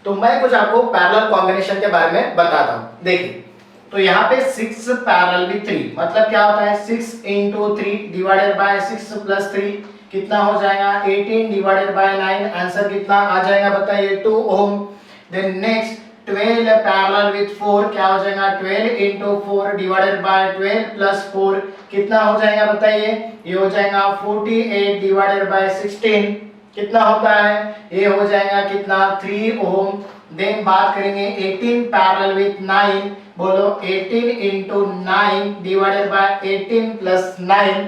तो मैं कुछ आपको पैरेलल कॉम्बिनेशन के बारे में बताता हूँ। देखिए, तो यहाँ पे 6 पैरेलल विद 3 मतलब क्या होता है, 6 इंटू 3 डिवाइडेड बाय 6 प्लस 3 कितना हो जाएगा, 18 डिवाइडेड बाय 9, आंसर कितना आ जाएगा बताइए, 2 ओम। देन नेक्स्ट 12 पैरेलल विद 4 क्या हो जाएगा, 12 इंटू 4 डिवाइडेड बाय 12 प्लस 4 कितना हो जाएगा बताइए, ये हो जाएगा 48 डिवाइडेड बाय 16 कितना होता है, ये हो जाएगा कितना, 3 ओम। देन बात करेंगे 18 पैरेलल विद 9, बोलो 18 इंटू 9 डिवाइडेड बाय 18 प्लस 9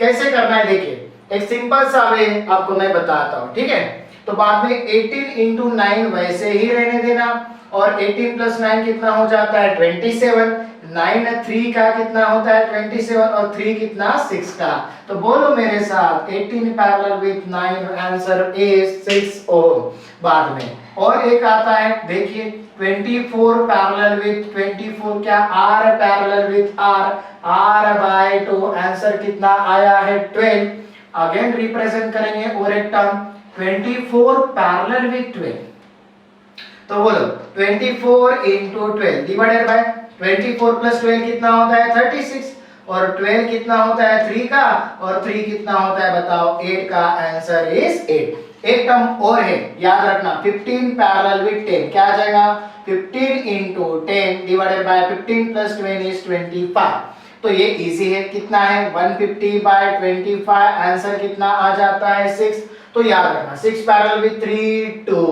कैसे करना है, देखिए एक सिंपल सा वे आपको मैं बताता हूँ, ठीक है। तो बाद में 18 इंटू 9 वैसे ही रहने देना, और 18 प्लस 9 कितना हो जाता है 27, 9 3 का कितना होता है 27 और 3 कितना 6 का। तो बोलो मेरे साथ 18 पैरेलल विद 9 आंसर इज 6 ओम। बाद में और एक आता है, देखिए 24 पैरेलल विद 24 क्या, r parallel with r by 2 answer कितना आया है 12। अगेन रिप्रेजेंट करेंगे और एक टर्म 24 पैरेलल विद 12, तो बोलो 24 इंटू 12 डिवाइडेड बाय 24 प्लस 12 कितना होता है 36, और 12 कितना होता है 3 का, और 3 कितना होता है बताओ 8 का, आंसर इज 8। एक टर्म और है याद रखना, 15 पैरेलल विद 10 क्या आ जाएगा, 15 into 10 divided by 15 plus 20 is 25। तो ये इजी है, कितना है 150 बाय 25, आंसर कितना आ जाता है 6। तो याद रखना 6 parallel with 3 2,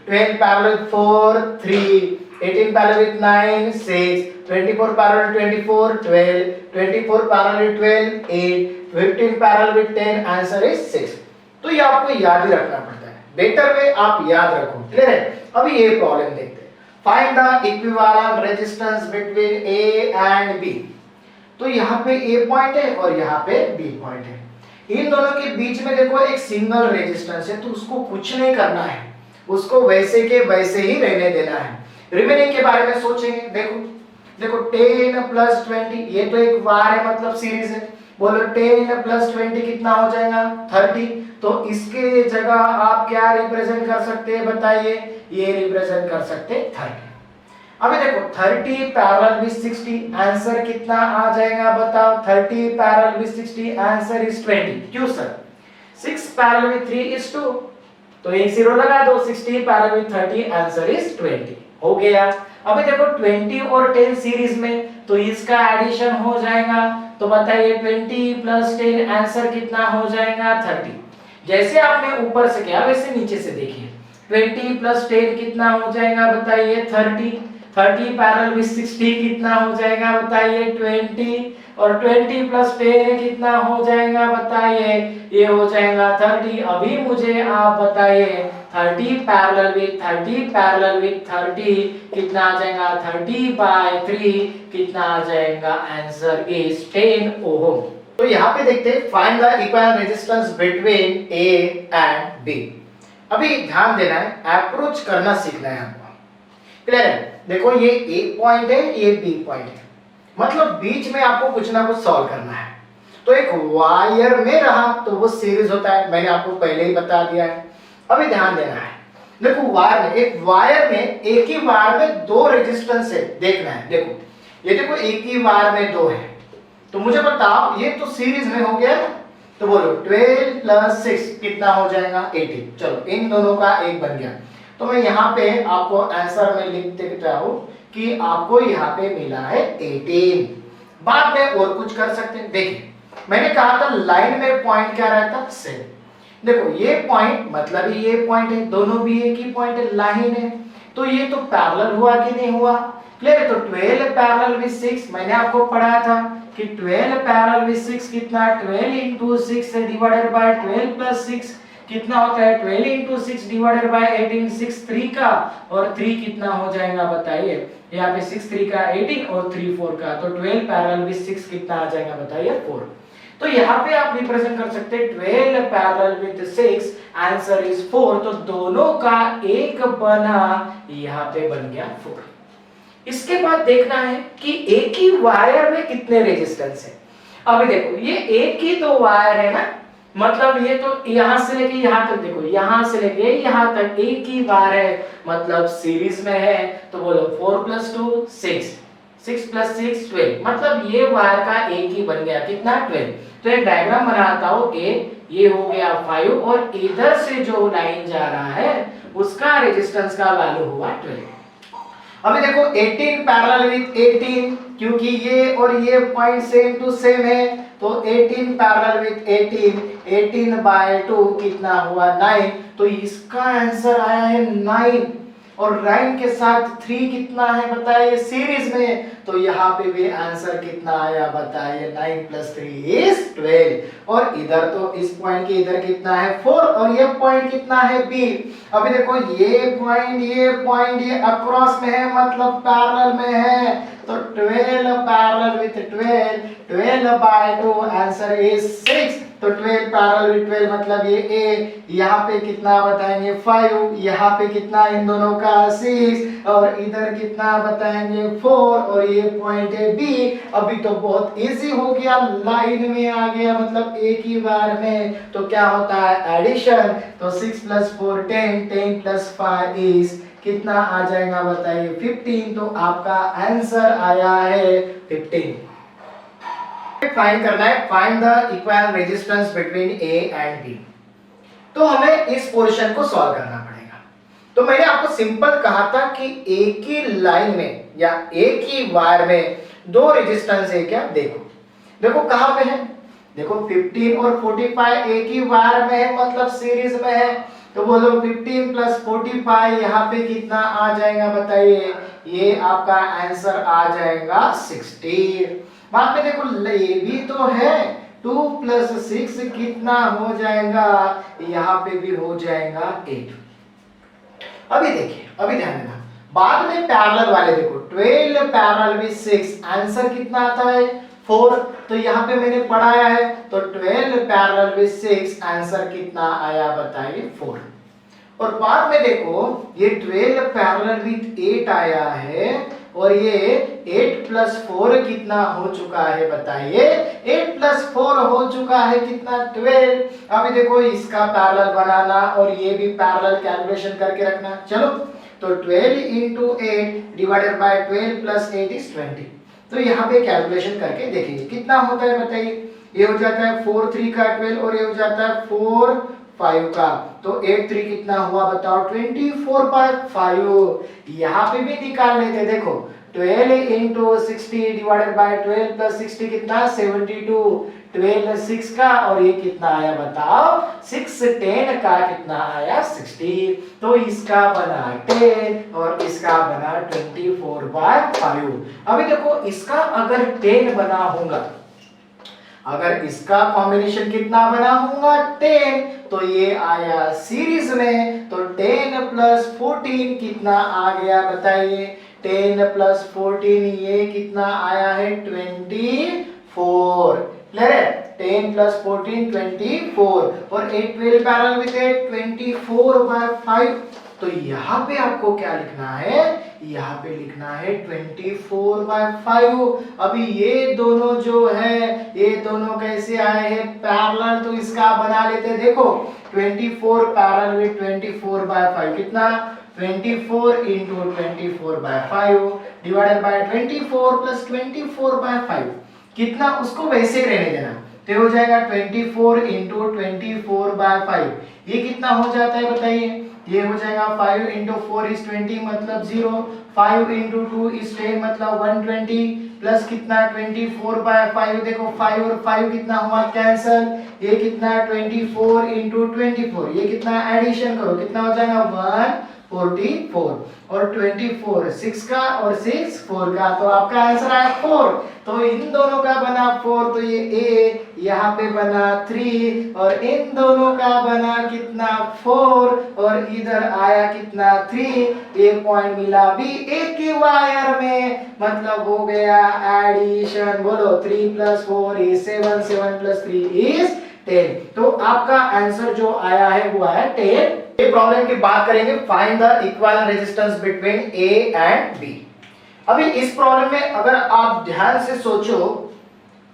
12 parallel with 4 3, 18 parallel with 9 6, 24 parallel with 24 12, 24 parallel with 12 8, 15 parallel with 10 answer is 6। तो ये आपको याद ही रखना पड़ता है, बेटर वे आप याद रखो, क्लियर है। अभी ये प्रॉब्लम देखते हैं, find the equivalent resistance between A and B. तो यहाँ पे ए पॉइंट है और यहाँ पे बी पॉइंट है, इन दोनों के बीच में देखो एक सिंगल रेजिस्टेंस है, तो उसको कुछ नहीं करना है, उसको वैसे के वैसे ही रहने देना है। रिमेनिंग के बारे में सोचेंगे, देखो देखो 10 प्लस 20 ये तो एक वार है मतलब सीरीज है, बोलो 10 प्लस 20 कितना हो जाएगा 30। तो इसके जगह आप क्या रिप्रेजेंट कर सकते हैं बताइए, ये रिप्रेजेंट कर सकते हैं 30। अभी देखो 30 पैरेलल विद 60 आंसर कितना आ जाएगा बताओ, 30 पैरेलल विद 60 आंसर इज 20। क्यों सर, 6 पैरेलल विद 3 इज 2, तो एक जीरो लगा दो, 60 पैरेलल विद 30 आंसर इज 20 हो गया। अभी देखो 20 और 10 सीरीज में, तो इसका एडिशन हो जाएगा, तो बताइए 20 प्लस 10 आंसर कितना हो जाएगा 30। जैसे आपने ऊपर से किया वैसे नीचे से देखिए, 20 प्लस 10 कितना हो जाएगा बताइए 30, 30 पैरेलल विद 60 कितना हो जाएगा बताइए 20, और 20 प्लस 10 कितना हो जाएगा बताइए, ये हो जाएगा 30। अभी मुझे आप बताइए 30 पैरेलल विद 30 कितना आ जाएगा, 30 बाय 3 कितना आ जाएगा, आंसर इज 10 ओम। तो यहाँ पे देखते हैं find the equivalent resistance between A and B. अभी ध्यान देना है, अप्रोच करना सीखना है हमको, क्लियर है। देखो ये ए पॉइंट है, ये बी पॉइंट है, मतलब बीच में आपको कुछ ना कुछ सॉल्व करना है। तो एक वायर में रहा तो वो सीरीज होता है, मैंने आपको पहले ही बता दिया है। अभी ध्यान देना है, देखो वायर में, एक वायर में, एक ही वायर में दो रेजिस्टेंस है, देखना है। देखो ये देखो एक ही वायर में दो है, तो मुझे बताओ ये तो सीरीज में हो गया ना, तो बोलो 12 प्लस 6 कितना हो जाएगा 18। चलो इन दोनों का एक बन गया। तो मैं यहाँ पे आपको आंसर में लिख देता हूँ कि आपको यहाँ पे मिला है 18। बाद में और कुछ कर सकते हैं, देखिए मैंने कहा था लाइन में पॉइंट क्या रहता सेम। देखो ये पॉइंट मतलब ये पॉइंट है, दोनों भी एक ही पॉइंट है, लाइन है, तो ये तो पैरेलल हुआ कि नहीं हुआ, क्लियर है। तो 12 पैरेलल विद 6 मैंने आपको पढ़ाया था कि 12 पैरेलल विद 6 कितना, 12 इंटू 6 डिवाइडेड बाय 12 प्लस 6 कितना होता है, 12 इंटू 6 डिवाइडेड बाय 18, 6 3 का, और 3 कितना हो जाएगा बताइए, यहाँ पे 6 3 का 18 और 3 4 का, तो 12 पैरेलल विद 6 कितना आ जाएगा बताइए 4। तो यहाँ पे आप रिप्रेजेंट कर सकते हैं 12 पैरेलल विद 6 आंसर इज 4। तो दोनों का एक बना, यहाँ पे बन गया 4। इसके बाद देखना है कि एक ही वायर में कितने रेजिस्टेंस है। अभी देखो ये एक ही तो वायर है ना, मतलब ये तो यहां से लेके यहां तक, देखो यहां से लेके यहां तक एक ही बार है, मतलब सीरीज में है। तो बोलो 4 + 2 6, 6 + 6 12, मतलब ये वायर का एक ही बन गया, कितना 12। तो एक डायग्राम बनाता हूं कि ये हो गया 5 और इधर से जो लाइन जा रहा है उसका रेजिस्टेंस का वैल्यू हुआ 12। अभी देखो 18 पैरेलल विद 18, क्योंकि ये और ये पॉइंट सेम टू सेम है, तो 18 पैरेलल विद 18, 18/2 कितना हुआ 9। तो इसका आंसर आया है 9, और 9 के साथ 3 कितना है बताइए सीरीज में, तो यहाँ पे भी आंसर कितना आया बताइए, 9 + 3 is 12। और इधर तो इस पॉइंट के इधर कितना है 4, और ये पॉइंट कितना है B। अभी देखो ये पॉइंट ये अक्रॉस में है, मतलब पैरेलल में है, तो 12 पैरेलल विद 12, 12/2 आंसर इज 6। तो 12 पैरेलल विद 12 मतलब ये A, यहाँ पे कितना बताएंगे 5, यहाँ पे कितना इन दोनों का 6, और इधर कितना बताएंगे 4, और ये पॉइंट है B। अभी तो बहुत इजी हो गया, लाइन में आ गया, मतलब एक ही बार में। तो क्या होता है एडिशन, तो 6 + 4 10, 10 + 5 इज कितना आ जाएगा बताइए 15। तो आपका आंसर आया है 15। फाइंड करना है, find the equal resistance between A and B। तो हमें इस पोर्शन को सॉल्व करना पड़ेगा। तो मैंने आपको सिंपल कहा था कि एक ही लाइन में या एक ही वायर में दो रेजिस्टेंस है क्या, देखो देखो कहां पे है, देखो 15 और 45 एक ही वायर में है, मतलब सीरीज में है। तो बोलो 15 + 45 यहाँ पे कितना आ जाएगा बताइए, ये आपका आंसर आ जाएगा 16। वहां पे देखो ये भी तो है, 2 + 6 कितना हो जाएगा, यहाँ पे भी हो जाएगा 8। अभी देखिए, अभी ध्यान देना, बाद में पैरेलल वाले देखो 12 पैरेलल विद 6 आंसर कितना आता है 4। तो यहाँ पे मैंने पढ़ाया है, तो 12 पैरेलल विद 6 आंसर कितना आया बताइए 4। और बाद में देखो ये 12 पैरेलल विद 8 आया है, और ये 8 + 4 कितना हो चुका है बताइए, 8 + 4 हो चुका है कितना 12। अभी देखो इसका पैरेलल बनाना और ये भी पैरेलल कैलकुलेशन करके रखना। चलो तो 12 × 8 डिवाइडेड बाय 12 + 8 इज 20। तो यहाँ पे कैलकुलेशन करके देखेंगे कितना होता है बताइए, ये हो जाता है 4 3 का 12, और ये हो जाता है 4 5 का, तो 8 3 कितना हुआ बताओ 24/5। यहाँ पे भी निकाल लेते, देखो 12 × 60 डिवाइडेड बाय 12 + 60 कितना 72, 12 6 का, और ये कितना आया बताओ 6 10 का कितना आया 60। तो इसका बना 10 और इसका बना 24/5। अभी देखो इसका अगर 10 बना होगा, अगर इसका कॉम्बिनेशन कितना बना होगा 10, तो ये आया सीरीज में, तो 10 + 14 कितना आ गया बताइए, 10 + 14 ये कितना आया है 24। क्लियर है, 10 + 14 24, और 8 12 पैरेलल विद 8 24/5। तो यहाँ पे आपको क्या लिखना है, यहाँ पे लिखना है 24/5। अभी ये दोनों जो है, ये दोनों कैसे आए हैं पैरेलल, तो इसका बना लेते, देखो 24 पैरेलल विद 24/5 कितना 24 × 24/5 डिवाइडेड बाय 24 + 24/5 कितना, उसको वैसे रहने देना, तो हो जाएगा 24 × 24/5। ये कितना हो जाता है बताइए, ये हो जाएगा 5 × 4 is 20 मतलब 0, 5 × 2 is 10 मतलब 120, प्लस कितना 24/5, देखो 5 और 5 कितना हुआ कैंसल, ये कितना 24 × 24, ये कितना एडिशन करो कितना हो जाएगा 144, और 24 6 का और 6 4 का, तो आपका आंसर आया 4। तो इन दोनों का बना 4, तो ये A यहाँ पे बना 3, और इन दोनों का बना कितना 4, और इधर आया कितना 3, एक पॉइंट मिला भी एक ही वायर में, मतलब हो गया एडिशन। बोलो 3 + 4 is 7, 7 + 3 is 10। तो आपका आंसर जो आया है वो आया 10। ये प्रॉब्लम की बात करेंगे, find the equivalent resistance between A and B। अभी इस प्रॉब्लम में अगर आप ध्यान से सोचो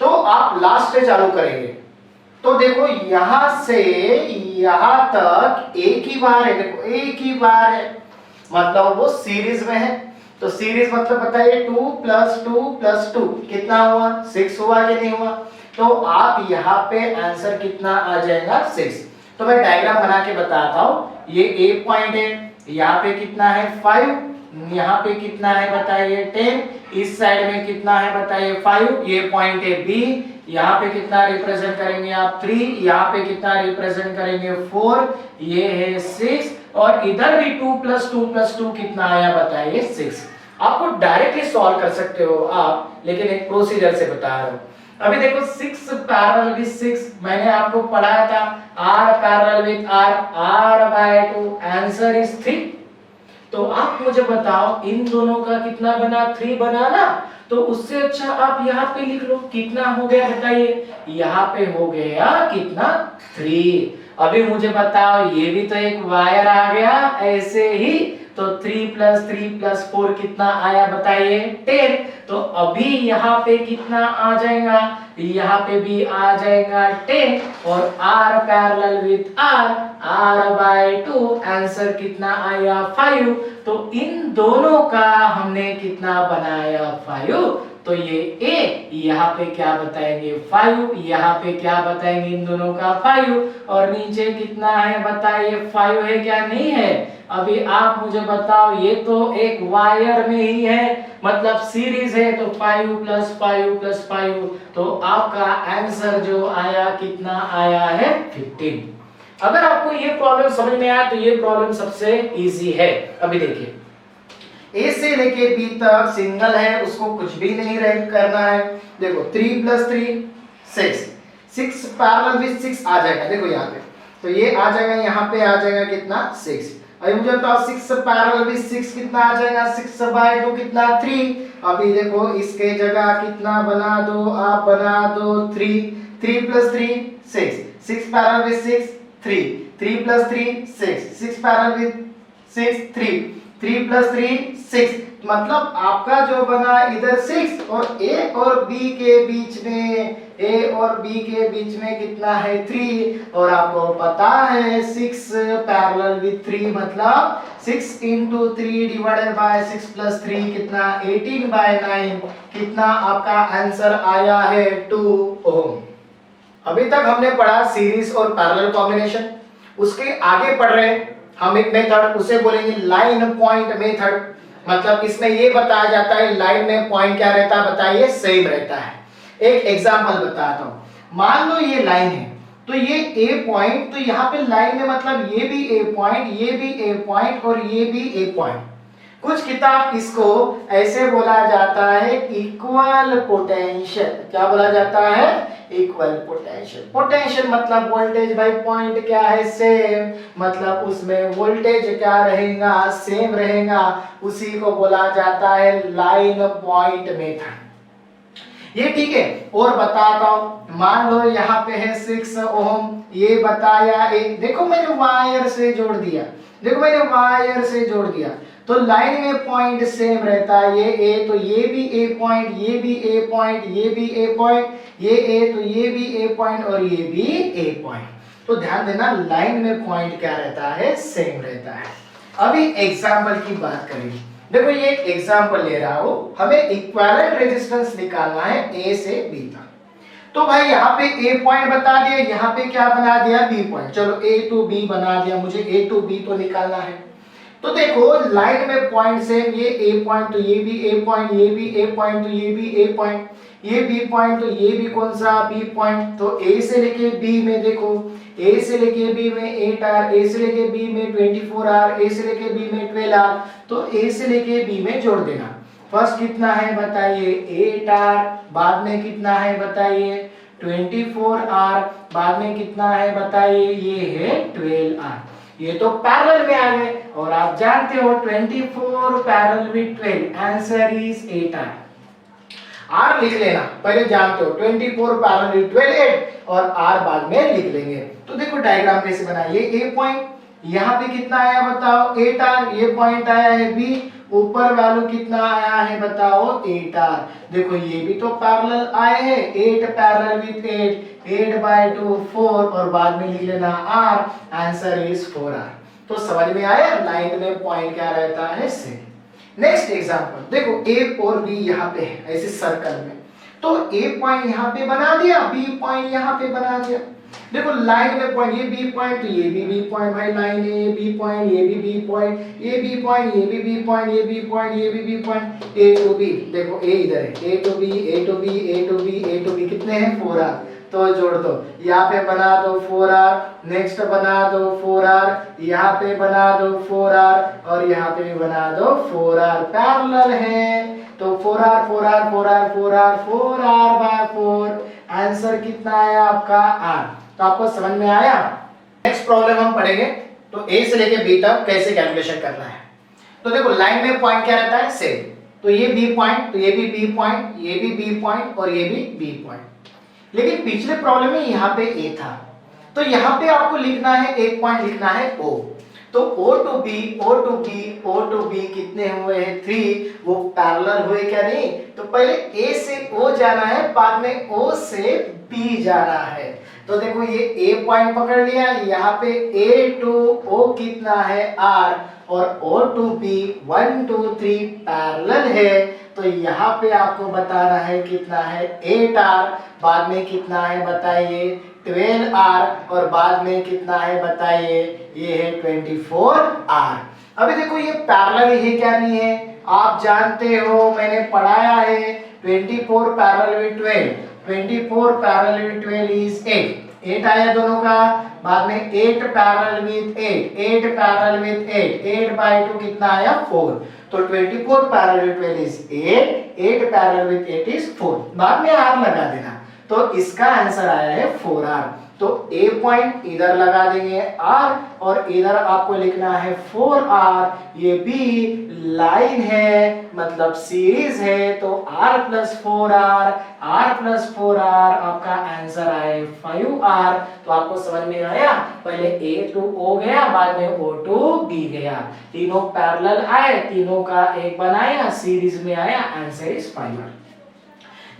तो आप लास्ट से चालू करेंगे, तो देखो यहां से यहां तक एक ही बार है, देखो एक ही बार है, मतलब वो सीरीज में है। तो सीरीज मतलब बताइए 2 + 2 + 2 कितना हुआ, 6 हुआ कि नहीं हुआ। तो आप यहाँ पे आंसर कितना आ जाएगा, 6। तो मैं डायग्राम बना के बताता हूँ। ये ए पॉइंट है, यहाँ पे कितना है 5, यहाँ पे कितना है बताइए 10, इस साइड में कितना है बताइए 5, ये पॉइंट है बी, यहाँ पे कितना रिप्रेजेंट करेंगे आप 3, यहाँ पे कितना रिप्रेजेंट करेंगे 4, ये है 6, और इधर भी 2 + 2 + 2 कितना आया बताइए 6। आपको डायरेक्टली सॉल्व कर सकते हो आप, लेकिन एक प्रोसीजर से बता रहा हूँ। अभी देखो 6 पैरेलल विद 6 मैंने आपको पढ़ाया था, r parallel with r/2 answer is 3। तो आप मुझे बताओ इन दोनों का कितना बना, 3 बना ना। तो उससे अच्छा आप यहाँ पे लिख लो, कितना हो गया बताइए, यहाँ पे हो गया कितना 3। अभी मुझे बताओ ये भी तो एक वायर आ गया ऐसे ही, तो 3 + 3 + 4 कितना आया बताइए 10। तो अभी यहाँ पे कितना आ जाएगा, यहाँ पे भी आ जाएगा 10, और r parallel with r/2 answer कितना आया 5। तो इन दोनों का हमने कितना बनाया 5। तो ये a यहाँ पे क्या बताएंगे 5, यहाँ पे क्या बताएंगे इन दोनों का 5, और नीचे कितना है बताइए 5 है क्या नहीं है। अभी आप मुझे बताओ, ये तो एक वायर में ही है, मतलब सीरीज है, तो 5 + 5 + 5, तो आपका आंसर जो आया कितना आया है 15। अगर आपको ये प्रॉब्लम समझ में आया तो ये प्रॉब्लम सबसे इजी है। अभी देखिए ए से लेके बी तक सिंगल है, उसको कुछ भी नहीं करना है। देखो 3 + 3 6 पैरेलल विद 6 आ जाएगा, देखो यहाँ पे, तो ये आ जाएगा, यहाँ पे आ जाएगा कितना 6। अभी मुझे बताओ 6 पैरेलल विद 6 कितना आ जाएगा, 6/2 कितना 3। अभी देखो इसके जगह कितना बना दो, आप बना दो 3 + 3 6 पैरेलल विद 6 3 + 3 6 पैरेलल विद 6 3 + 3 6, मतलब आपका जो बना इधर 6, और ए और बी के बीच में कितना है 3, और आपको पता है 6 पैरेलल विद 3 मतलब 6 × 3 / 6 + 3 कितना 18/9, कितना आपका आंसर आया है 2 ओम। अभी तक हमने पढ़ा सीरीज और पैरेलल कॉम्बिनेशन। उसके आगे पढ़ रहे हैं हम एक मेथड, उसे बोलेंगे लाइन पॉइंट मेथड। मतलब इसमें ये बताया जाता है लाइन में पॉइंट क्या रहता है बताइए, सेम रहता है। एक एग्जांपल बताता हूं, मान लो ये लाइन है, तो ये ए पॉइंट, तो यहाँ पे लाइन में मतलब ये भी ए पॉइंट, ये भी ए पॉइंट, और ये भी ए पॉइंट। कुछ किताब इसको ऐसे बोला जाता है इक्वल पोटेंशियल। क्या बोला जाता है, इक्वल पोटेंशियल। पोटेंशियल मतलब वोल्टेज भाई, पॉइंट क्या है सेम, मतलब उसमें वोल्टेज क्या रहेगा सेम रहेगा, उसी को बोला जाता है लाइन पॉइंट मेथड। ये ठीक है। और बताता हूं, मान लो यहाँ पे है 6 ओम, ये बताया एक, देखो मैंने वायर से जोड़ दिया, देखो मैंने वायर से जोड़ दिया, तो लाइन में पॉइंट सेम रहता है। ये ए, तो ये भी ए पॉइंट, ये भी ए पॉइंट, ये भी ए पॉइंट, ये ए, तो ये भी ए पॉइंट, और ये भी ए पॉइंट। तो ध्यान देना लाइन में पॉइंट क्या रहता है, सेम रहता है। अभी एग्जाम्पल की बात करेंगे। देखो ये एक एग्जाम्पल ले रहा हूं, हमें इक्विवेलेंट रेजिस्टेंस निकालना है ए से बी तक। तो भाई यहाँ पे ए पॉइंट बता दिया, यहाँ पे क्या बना दिया बी पॉइंट, चलो ए टू बी बना दिया, मुझे ए टू बी तो निकालना है। तो देखो लाइन में पॉइंट सेम, ये ए पॉइंट तो ये भी ए पॉइंट, ये भी ए पॉइंट तो ये भी ए पॉइंट, ये बी पॉइंट तो ये भी कौन सा बी पॉइंट। तो ए से लेके बी में देखो, ए से लेके बी में 8R, ए से लेके बी में 24R, ए से लेके बी में 12R, तो ए से लेके बी में जोड़ देना। फर्स्ट कितना है बताइए 8R, बाद में कितना है बताइए 24R, बाद में कितना है बताइए ये है 12R। ये तो पैरेलल में आ गए, और आप जानते हो 24 parallel with 12 answer is 8R। R लिख लेना, पहले जानते हो 24 पैरेलल विद 12 8, और R बाद में लिख लेंगे। तो देखो डायग्राम कैसे बनाइए, ए पॉइंट यहाँ पे कितना आया बताओ 8R, ये पॉइंट आया है B, ऊपर वैल्यू कितना आया है बताओ 8r। देखो ये भी तो पैरेलल आए हैं, 8 पैरेलल विथ 8 बाय 2 4 और बाद में लिख लेना r, आंसर इज 4r। तो समझ में आया लाइन में पॉइंट क्या रहता है से। नेक्स्ट एग्जांपल देखो a और b यहाँ पे है ऐसे सर्कल में, तो a पॉइंट यहाँ पे बना दिया, b पॉइंट यहाँ पे बना दिया। देखो लाइन में पॉइंट, ये बी पॉइंट तो ये भी बी पॉइंट, भाई लाइन है ये बी पॉइंट, ये भी बी पॉइंट, ये बी पॉइंट, ये भी बी पॉइंट, ये बी पॉइंट, ये भी B point, A to B. देखो ए इधर है, A to B, A to B, A to B, A to B कितने हैं 4r, तो जोड़ दो, यहाँ पे बना दो 4r, नेक्स्ट बना दो 4r, यहाँ पे बना दो 4r और यहाँ पे भी बना दो 4r, पैरेलल है तो 4r 4r 4r 4r 4r bye 4, answer कितना आया आपका r। तो आपको समझ में आया। नेक्स्ट प्रॉब्लम हम पढ़ेंगे, तो ए से लेके बी तक कैसे कैलकुलेशन करना है। तो देखो लाइन में पॉइंट क्या रहता है सेम, तो ये बी पॉइंट, तो ये भी बी पॉइंट, ये भी बी पॉइंट और ये भी बी पॉइंट। लेकिन पिछले प्रॉब्लम में यहाँ पे ए था, तो यहाँ पे आपको लिखना है एक पॉइंट लिखना है ओ, तो O to B, O to B, O to B कितने हुए हैं 3, वो पैरेलल हुए क्या नहीं। तो पहले A से O जाना है, बाद में O से B जाना है। तो देखो ये A पॉइंट पकड़ लिया, यहाँ पे A टू O कितना है R और O टू B 1 2 3 पैरेलल है, तो यहाँ पे आपको बताना है कितना है 8R, बाद में कितना है बताइए 12R और बाद में कितना है बताइए ये है 24R। अभी देखो ये पैरेलल है क्या नहीं है, आप जानते हो मैंने पढ़ाया है 24 parallel with 12, 24 parallel with 12 is 8 आया दोनों का, बाद में 8 parallel with 8 parallel with 8 by 2 कितना आया 4, तो 24 parallel with 12 is 8 parallel with 8 is 4, बाद में r लगा देना, तो इसका आंसर आया है 4r। तो A पॉइंट इधर लगा देंगे R और इधर आपको लिखना है 4R, ये B लाइन है मतलब सीरीज है, तो R plus 4R, R plus 4R आपका आंसर आए 5R। तो आपको समझ में आया, पहले A टू O गया, बाद में O टू B गया, तीनों पैरेलल आए, तीनों का एक बनाया, सीरीज में आया, आंसर इज 5R।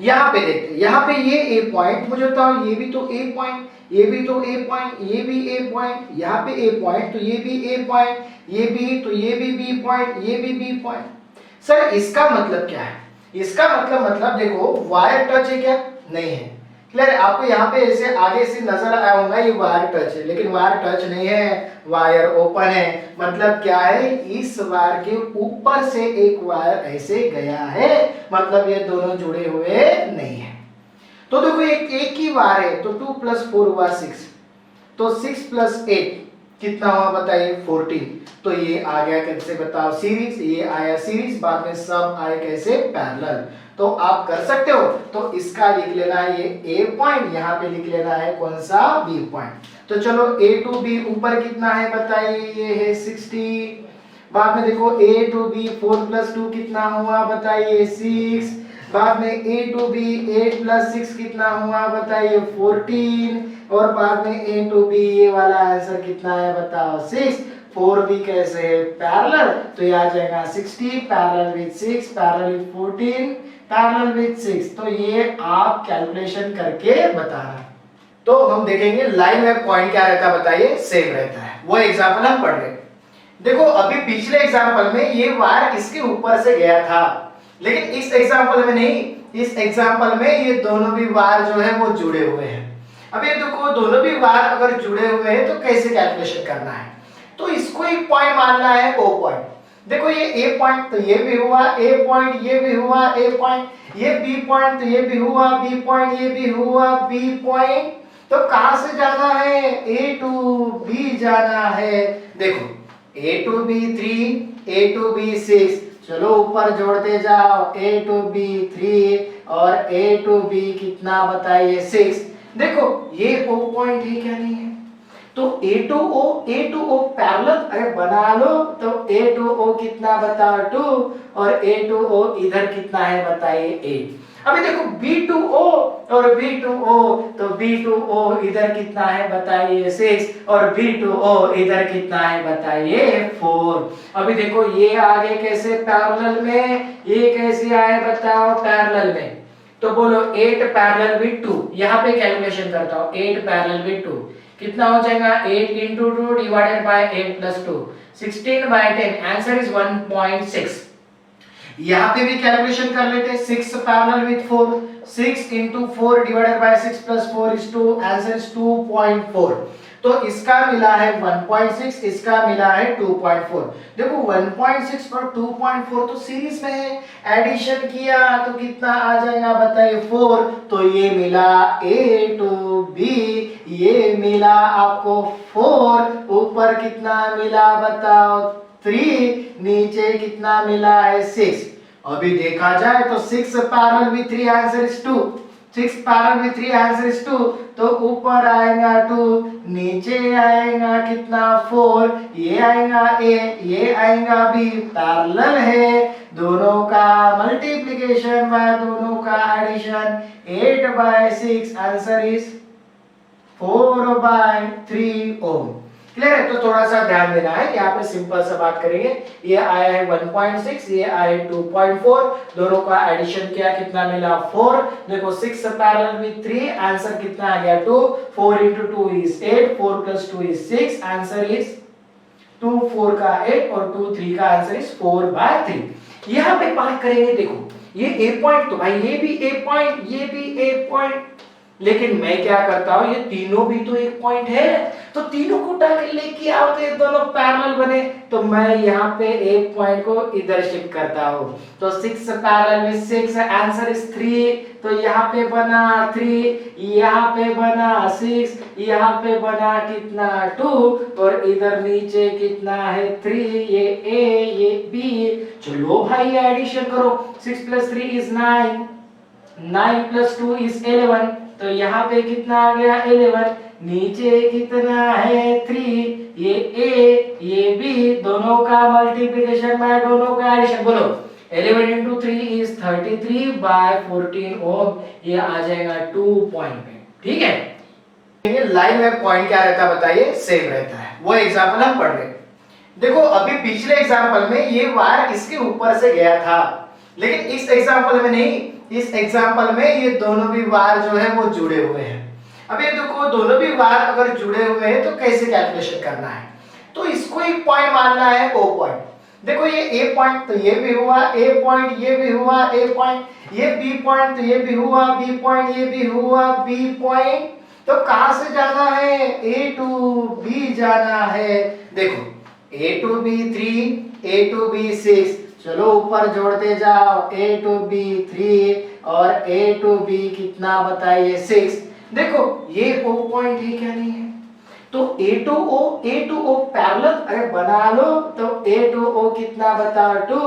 यहाँ पे देखते, यहाँ पे ये A पॉइंट मुझे बताओ, ये भी तो A पॉइंट, ये भी तो A पॉइंट, ये भी A पॉइंट, यहाँ पे A पॉइंट तो ये भी A पॉइंट, ये भी तो ये भी B पॉइंट, ये भी B पॉइंट। सर इसका मतलब क्या है, इसका मतलब देखो वायर टच है क्या, नहीं है, क्लियर है। आपको यहाँ पे ऐसे आगे से नजर आया होगा ये वायर टच है, लेकिन वायर टच नहीं है, वायर ओपन है। मतलब क्या है, इस वायर के ऊपर से एक वायर ऐसे गया है, मतलब ये दोनों जुड़े हुए नहीं है। तो देखो एक ही वायर है, तो 2 + 4 हुआ 6, तो 6 + 8 कितना हुआ बताइए 14, तो ये आ गया कैसे बताओ सीरीज, ये आया सीरीज, बाद में सब आए कैसे पैरेलल। तो आप कर सकते हो, तो इसका लिख लेना है ये A पॉइंट, यहाँ पे लिख लेना है कौन सा B पॉइंट। तो चलो A टू B ऊपर कितना है बताइए, ये है 60, बाद में देखो A टू B 4 + 2 कितना हुआ बताइए 6, बाद में A टू B 8 + 6 कितना हुआ बताइए 14, और बाद में A टू B ये वाला आंसर कितना है बताओ 6। 4 भी कैसे है पैरेलल, तो ये आ जाएगा 60 parallel with 6 parallel with 14 parallel with 6। तो ये आप कैलकुलेशन करके बता रहे हैं। तो हम देखेंगे लाइन में पॉइंट क्या रहता है बताइए, सेम रहता है, वो एग्जांपल हम पढ़ रहे हैं। देखो अभी पिछले एग्जांपल में ये वायर इसके ऊपर से गया था, लेकिन इस एग्जांपल में नहीं, इस एग्जांपल में ये दोनों भी वायर जो है वो जुड़े हुए हैं। अब ये देखो दोनों भी वायर अगर जुड़े हुए हैं तो कैसे कैलकुलेशन करना है, तो इसको एक पॉइंट मानना है O पॉइंट। देखो ये A पॉइंट तो ये भी हुआ A पॉइंट, ये भी हुआ A पॉइंट, ये B पॉइंट तो ये भी हुआ B पॉइंट, ये भी हुआ B पॉइंट। तो कहां से जाना है, A टू B जाना है। देखो A to B 3, A to B 6, चलो ऊपर जोड़ते जाओ, A टू B 3 और A टू B कितना बताइए 6। देखो ये O पॉइंट है क्या नहीं है, तो A टू O पैरेलल अगर बना लो तो A टू O कितना बताओ 2 और A टू O इधर कितना है बताइए 8। अभी देखो B2O और B2O, तो B2O इधर कितना है बताइए 6 और B2O इधर कितना है बताइए 4। अभी देखो ये आगे कैसे पैरेलल में, ये कैसे आए बताओ पैरेलल में, तो बोलो 8 पैरेलल विद 2, यहाँ पे कैलकुलेशन करता हूँ 8 पैरेलल विद 2 कितना हो जाएगा 8 into 2 divided by 8 plus 2 16 by 10, answer is 1.6। यहाँ पे भी कैलकुलेशन कर लेते, 6 parallel with 4, 6 into 4 divided by 6 plus 4 is 2, answer is 2.4। तो इसका मिला है 1.6, इसका मिला है 2.4। देखो 1.6 और 2.4 तो सीरीज में है, एडिशन किया तो कितना आ जाएगा बताइए 4, तो ये मिला A to B, ये मिला आपको 4, ऊपर कितना मिला बताओ 3, नीचे कितना मिला है 6। अभी देखा जाए तो 6 parallel with 3 answer is 2, 6 parallel with 3 answer is 2, तो ऊपर आएगा 2, नीचे आएगा कितना 4, ये आएगा A, ये आएगा B, पैरेलल है, दोनों का मल्टीप्लिकेशन बाय दोनों का addition, 8 by 6 answer is 4/3 ohm. Clear है? तो थोड़ा सा ध्यान देना है, यहाँ पे सिंपल सा बात करेंगे। ये आया है 1.6, ये आया है 2.4, दोनों का एडिशन किया कितना मिला 4। देखो 6 पैरेलल विद 3, आंसर कितना आ गया 2, 4 into 2 is 8, 4 plus 2 is 6, answer is 2 4 का 8 और 2 3 का आंसर इज 4/3। यहाँ पे बात करेंगे, देखो ये A पॉइंट, तो भाई ये भी A पॉइंट, ये भी A पॉइंट, लेकिन मैं क्या करता हूं ये तीनों भी तो एक पॉइंट है, तो तीनों को उठा के लेके आओ तो ये दोनों पैरेलल बने, तो मैं यहाँ पे एक पॉइंट को इधर शिफ्ट करता हूँ, तो 6 पैरेलल में 6 आंसर इज 3, तो यहाँ पे बना 3, यहाँ पे बना 6, यहाँ पे बना कितना 2, और इधर नीचे कितना है 3, ये A ये B। चलो भाई एडिशन करो, 6 plus 3 is 9, 9 plus 2 is 11, तो यहाँ पे कितना आ गया 11, नीचे कितना है 3, ये A ये B, दोनों का मल्टीप्लिकेशन बाय दोनों का एडिशन, बोलो 11 into 3 is 33/14 ओम, ये आ जाएगा 2 पॉइंट पे। ठीक है, लाइन में पॉइंट क्या रहता है बताइए, सेम रहता है। वो एग्जांपल हम पढ़ रहे, देखो अभी पिछले एग्जांपल में ये वायर इसके ऊपर से गया था, लेकिन इस एग्जांपल में नहीं, इस एग्जांपल में ये दोनों भी वायर जो है वो जुड़े हुए हैं। अब ये देखो दोनों भी वायर अगर जुड़े हुए हैं तो कैसे कैलकुलेशन करना है, तो इसको एक पॉइंट मानना है O पॉइंट। देखो ये A पॉइंट, तो ये भी हुआ A पॉइंट, ये भी हुआ A पॉइंट, ये B पॉइंट, तो ये भी हुआ B पॉइंट, ये भी हुआ B पॉइंट, तो कहां से जाना है A to B जाना है। देखो A to B 3, A to B 6, चलो ऊपर जोड़ते जाओ, A to B 3 और A to B कितना बताइए 6। देखो ये O पॉइंट है क्या नहीं है, तो A to O पैरेलल अगर बना लो तो A to O कितना बताओ 2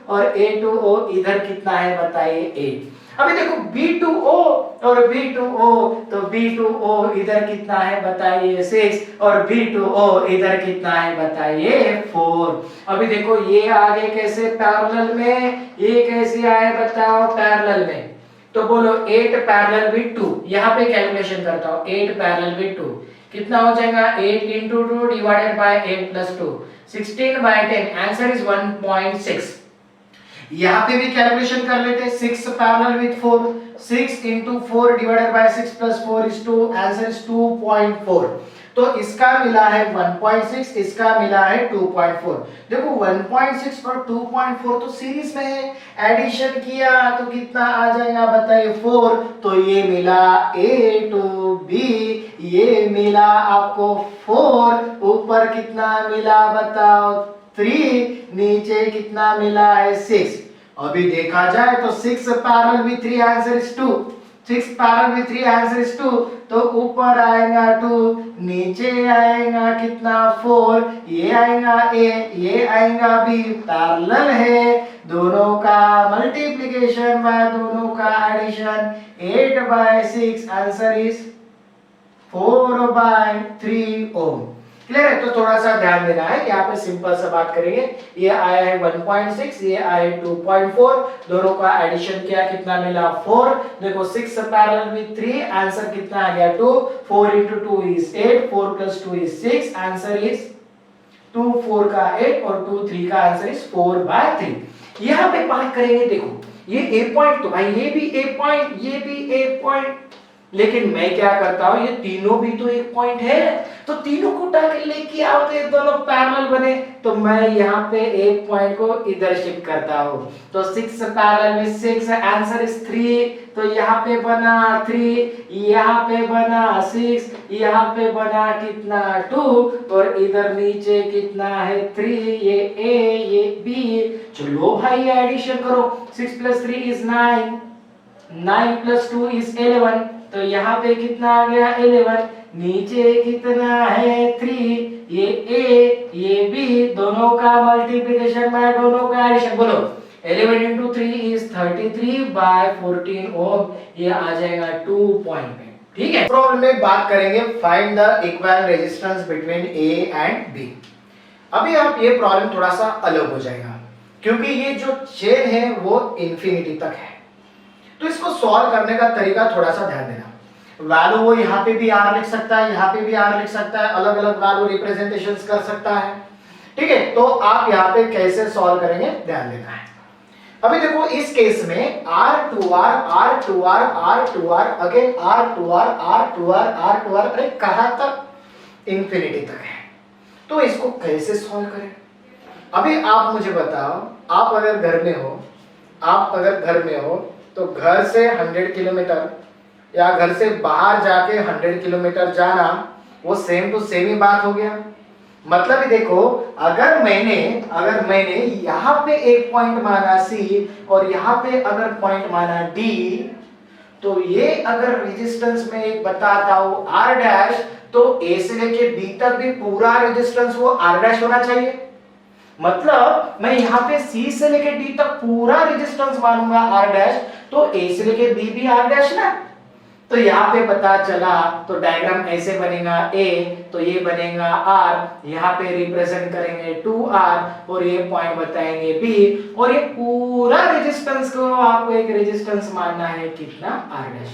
और A to O इधर कितना है बताइए 8। अभी देखो B2O और B2O, तो B2O इधर कितना है बताइए 6 और B2O इधर कितना है बताइए 4। अभी देखो ये आगे कैसे पैरेलल में, ये कैसे आए बताओ पैरेलल में, तो बोलो 8 पैरेलल विद 2, यहाँ पे कैलकुलेशन करता हूँ 8 पैरेलल विद 2 कितना हो जाएगा 8 into 2 divided by 8 plus 2 16/10, answer is 1.6। यहाँ पे भी कैलकुलेशन कर लेते, 6 parallel with 4, 6 into 4 divided by 6 plus 4 is 2, answer is 2.4। तो इसका मिला है 1.6, इसका मिला है 2.4। देखो 1.6 और 2.4 तो सीरीज में है, एडिशन किया तो कितना आ जाएगा बताइए 4, तो ये मिला A to B, ये मिला आपको 4, ऊपर कितना मिला बताओ 3, नीचे कितना मिला है 6। अभी देखा जाए तो 6 parallel with 3 answer is 2, 6 parallel with 3 answer is 2, तो ऊपर आएगा 2, नीचे आएगा कितना 4, ये आएगा A, ये आएगा B, पैरेलल है, दोनों का मल्टीप्लिकेशन बाय दोनों का addition, 8/6 answer is 4/3 ohm. Clear है? तो थोड़ा सा ध्यान देना है, यहाँ पे सिंपल सा बात करेंगे। ये आया है 1.6, ये आया है 2.4, दोनों का एडिशन किया कितना मिला 4। देखो 6 पैरेलल विद 3, आंसर कितना आ गया 2, 4 into 2 is 8, 4 plus 2 is 6, answer is 2 4 का 8 और 2 3 का आंसर इज 4/3। यहाँ पे बात करेंगे, देखो ये ए पॉइंट, तो भाई ये भी ए पॉइंट, ये भी ए पॉइंट, लेकिन मैं क्या करता हूं, ये तीनों भी तो एक पॉइंट है, तो तीनों को उठा के लेके आओ तो ये दोनों पैरेलल बने, तो मैं यहाँ पे एक पॉइंट को इधर शिफ्ट करता हूं। तो 6 पैरेलल विद 6, आंसर इज 3, तो यहाँ पे बना 3, यहाँ पे बना 6, यहाँ पे बना कितना 2, और इधर नीचे कितना है 3, ये ए ये बी। चलो भाई एडिशन करो, 6 plus 3 is 9, 9 plus 2 is 11, तो यहाँ पे कितना आ गया 11, नीचे कितना है 3, ये ए ये बी, दोनों का मल्टीप्लिकेशन बाय दोनों का एडिशन, बोलो 11 into 3 is 33/14 ओम, ये आ जाएगा 2 पॉइंट पे। ठीक है, प्रॉब्लम में बात करेंगे find the equivalent resistance between A and B. अभी आप ये प्रॉब्लम थोड़ा सा अलग हो जाएगा, क्योंकि ये जो चेन है वो इंफिनिटी तक है, तो इसको सॉल्व करने का तरीका थोड़ा सा ध्यान देना। वैल्यू वो यहाँ पे भी आर लिख सकता है, यहाँ पे भी आर लिख सकता है, अलग अलग वैल्यू रिप्रेजेंटेशंस कर सकता है। ठीक है, तो आप यहाँ पे कैसे सॉल्व करेंगे ध्यान देना है। अभी देखो इस केस में R2R R2R R2R again R2R R2R R2R, अरे कहां तक, इंफिनिटी तक है, तो इसको कैसे सॉल्व करें। अभी आप मुझे बताओ, आप अगर घर में हो तो घर से 100 किलोमीटर या घर से बाहर जाके 100 किलोमीटर जाना, वो सेम टू सेम ही बात हो गया। मतलब देखो, अगर मैंने यहाँ पे एक पॉइंट माना C और यहाँ पे अगर पॉइंट माना D, तो ये अगर रेजिस्टेंस में एक बताता हूँ R डैश, तो A से लेके B तक भी पूरा रेजिस्टेंस वो R डैश होना चाहिए। मतलब मैं यहाँ पे C से लेके D तक पूरा रेजिस्टेंस मानूंगा R डैश, तो A से लेके B भी R डैश ना। तो यहाँ पे पता चला, तो डायग्राम ऐसे बनेगा A, तो ये बनेगा R, यहाँ पे रिप्रेजेंट करेंगे 2R और ये पॉइंट बताएंगे B, और ये पूरा रेजिस्टेंस को आपको एक रेजिस्टेंस मानना है कितना R डैश।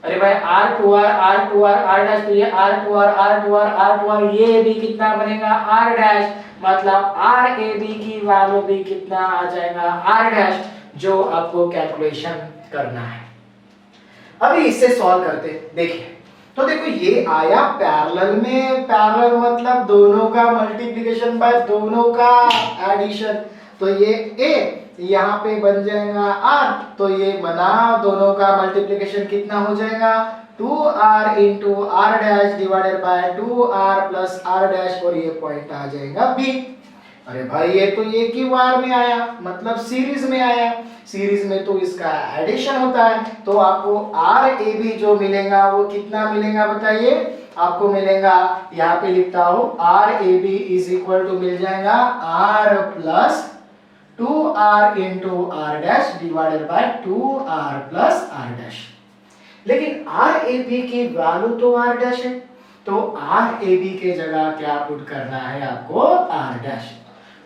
अरे भाई R2R R2R R डैश, तो ये R2R R2R R2R, ये भी कितना बनेगा R डैश, मतलब RAB की वैल्यू भी कितना आ जाएगा R डैश, जो आपको कैलकुलेशन करना है। अभी इससे सॉल्व करते देखिए, तो देखो ये आया पैरेलल में, पैरेलल मतलब दोनों का मल्टीप्लिकेशन बाय दोनों का एडिशन, तो ये A यहाँ पे बन जाएगा R, तो ये बना दोनों का मल्टीप्लिकेशन कितना हो जाएगा 2R into R dash divided by 2R plus R dash, और ये पॉइंट आ जाएगा B। अरे भाई ये तो एक ही बार में आया, मतलब सीरीज में आया, सीरीज में तो इसका एडिशन होता है, तो आपको RAB जो मिलेगा वो कितना मिलेगा बताइए, आपको मिलेगा, यहाँ पे लिखता हूँ RAB इज इक्वल टू मिल जाएगा R plus 2R into R dash divided by 2R plus R dash. लेकिन RAB की वैल्यू तो R डैश है, तो RAB के जगह क्या पुट करना है आपको R डैश,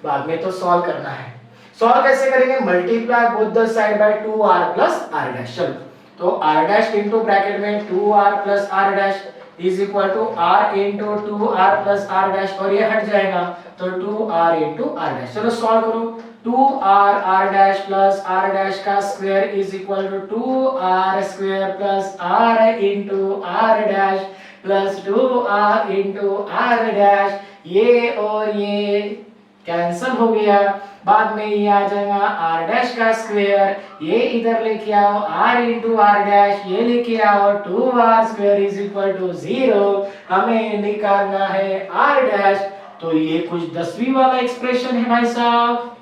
बाद में तो सॉल्व करना है। सॉल्व कैसे करेंगे, multiply both the side by 2R plus R dash. चलो, तो R डैश इनटू ब्रैकेट में 2R plus R dash is equal to R into 2R plus R dash, और ये हट जाएगा तो 2R इनटू R डैश। चलो सॉल्व करो, 2R R dash plus R dash का square is equal to 2R square plus R into R dash plus 2R into R dash, ये और ये कैंसल हो गया, बाद में ये आ जाएगा R डैश का स्क्वायर, ये इधर लेके आओ R इंटू R डैश, ये लेके आओ 2R square is equal to 0, हमें निकालना है R डैश। तो ये कुछ 10वीं वाला एक्सप्रेशन है भाई साहब,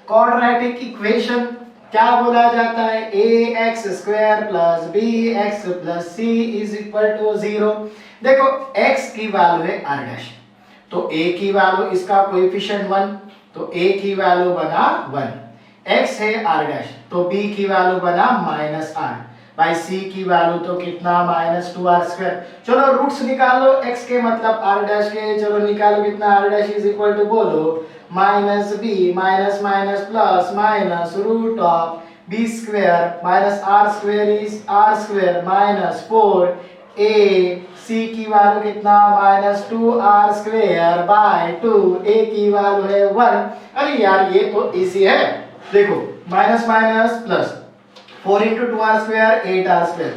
क्वाड्रेटिक इक्वेशन। क्या बोला जाता है, ax square plus bx plus c is equal to 0। देखो x की वैल्यू है R डैश, तो a की वैल्यू, इसका कोएफिशिएंट 1, तो a की वैल्यू बना 1, x है R डैश, तो b की वैल्यू बना -r, भाई c की वैल्यू तो कितना -2r²। चलो रूट्स निकाल लो x के मतलब r डैश के, चलो निकालो कितना r dash is equal to बोलो -b minus minus plus minus root of b square minus r square is r square minus 4a c की वैल्यू कितना -2r² बाय 2 a की वैल्यू है 1। अरे यार ये तो इजी है, देखो minus minus plus 4 into 2r² 8r²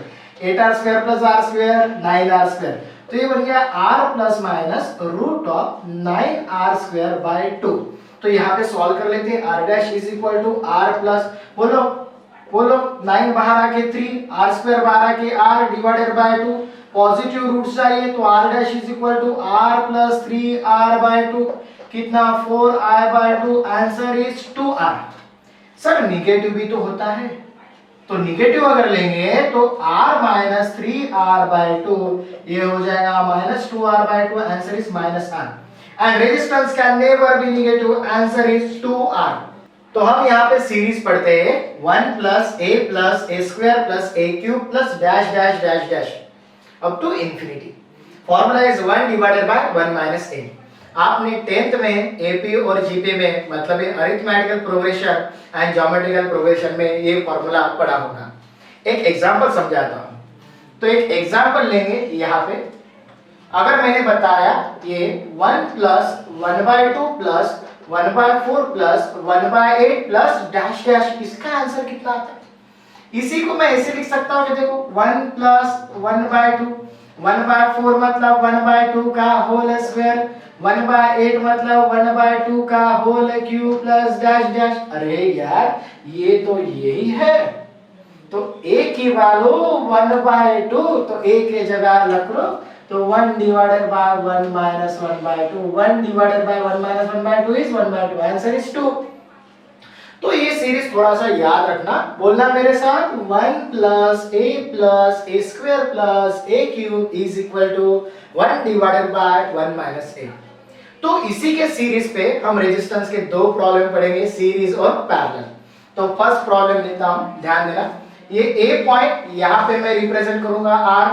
8r² plus r² 9r²। तो ये बन गया r plus minus root of 9r² by 2। तो यहाँ पे सॉल्व कर लेते हैं। r dash is equal to r plus बोलो बोलो 9 बाहर आके 3 r² बाहर आके r divided by 2। Positive roots चाहिए तो r dash is equal to r plus 3r by 2 कितना 4i by 2। Answer is 2r। Sir negative भी तो होता है, तो निगेटिव अगर लेंगे तो r माइनस 3r बाय 2 ये हो जाएगा -2r by 2। Answer is -r and resistance can never be negative. Answer is 2r। तो हम यहाँ पे सीरीज पढ़ते हैं 1 plus a plus a square plus a cube plus dash dash dash dash up to infinity. Formula is 1 divided by 1 minus a। आपने 10th में AP और GP में मतलब arithmetical progression and geometrical progression में ये formula पढ़ा होगा। एक एग्जांपल समझाता हूं। तो एक एग्जांपल लेंगे यहाँ पे, अगर मैंने बताया ये 1 plus 1/2 plus 1/4 plus 1/8 plus dash dash, इसका आंसर कितना आता है? इसी को मैं ऐसे लिख सकता हूँ कि देखो 1 प्लस 1/2 1/4 मतलब 1/2 का होल स्क्वायर 1/8 मतलब 1/2 का whole cube plus dash dash. अरे यार ये तो यही है। तो a की वैल्यू 1/2 तो a के जगह रख लो तो 1 divided by 1 minus 1/2 1 divided by 1 minus 1/2 is 1/2। Answer is 2। तो ये सीरीज थोड़ा सा याद रखना, बोलना मेरे साथ 1 plus a square plus a cube is equal to 1 divided by 1 minus a। तो इसी के सीरीज पे हम रेजिस्टेंस के दो प्रॉब्लम पढ़ेंगे, सीरीज और पैरेलल। तो फर्स्ट प्रॉब्लम लेता हूं, ध्यान देना। ये a पॉइंट यहाँ पे मैं रिप्रेजेंट करूंगा r,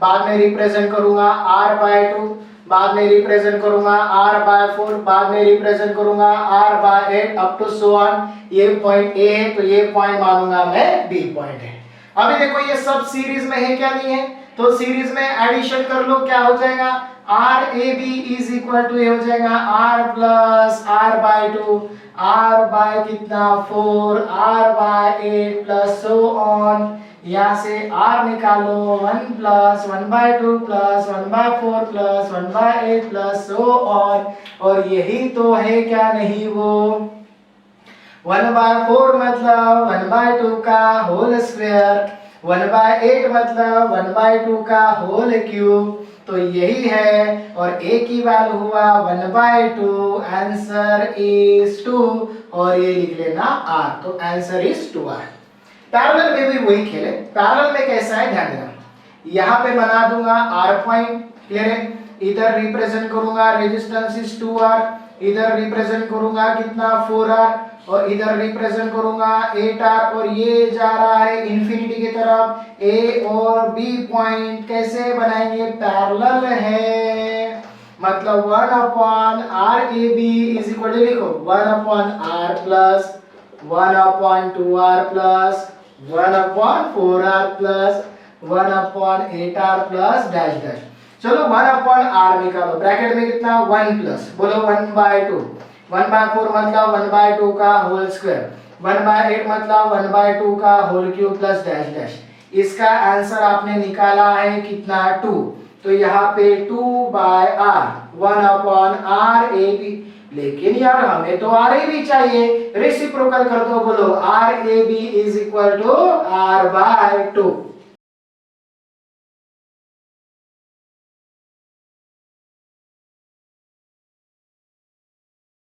बाद में रिप्रेजेंट करूंगा r/2, बाद में रिप्रेजेंट करूंगा r/4, बाद में रिप्रेजेंट करूंगा r/8 up to so on. ये पॉइंट a है तो ये पॉइंट मानूंगा मैं b पॉइंट है। अभी देखो ये सब सीरीज में है क्या नहीं है, तो सीरीज में एडिशन कर लो, क्या हो जाएगा RAB इज इक्वल टू ये हो जाएगा r plus r/2 r bye कितना 4 r/8 प्लस सो ऑन। यहाँ से r निकालो 1 plus 1/2 plus 1/4 plus 1/8 plus so on. और यही तो है क्या नहीं वो 1/4 मतलब 1/2 का होल स्क्वायर 1/8 मतलब 1/2 का होल क्यूब। तो यही है और a की वैल्यू हुआ 1/2। आंसर इज 2 और ये लिख लेना r। तो आंसर इज 2r। पैरेलल में भी वही खेले। पैरेलल में कैसा है ध्यान देना, यहाँ पे बना दूंगा r पॉइंट, क्लियर है। इधर रिप्रेजेंट करूंगा रेजिस्टेंस इज 2r, इधर रिप्रेजेंट करूंगा कितना 4r और इधर रिप्रेजेंट करूंगा 8r और ये जा रहा है इंफिनिटी की तरफ। a और b पॉइंट कैसे बनाएंगे, पैरेलल है मतलब 1/RAB इज इक्वल टू लिखो 1/r plus 1/2r plus 1/4r plus 1/8r plus dash dash. चलो 1/r निकालो, ब्रैकेट में कितना 1 प्लस बोलो 1/2 1/4 मतलब 1/2 का होल स्क्वायर 1/8 मतलब 1/2 का whole cube plus dash dash. इसका आंसर आपने निकाला है कितना 2। तो यहाँ पे 2/r 1/RAB। लेकिन यार हमें तो RAB चाहिए, रेसिप्रोकल कर दो, बोलो RAB is equal to r/2।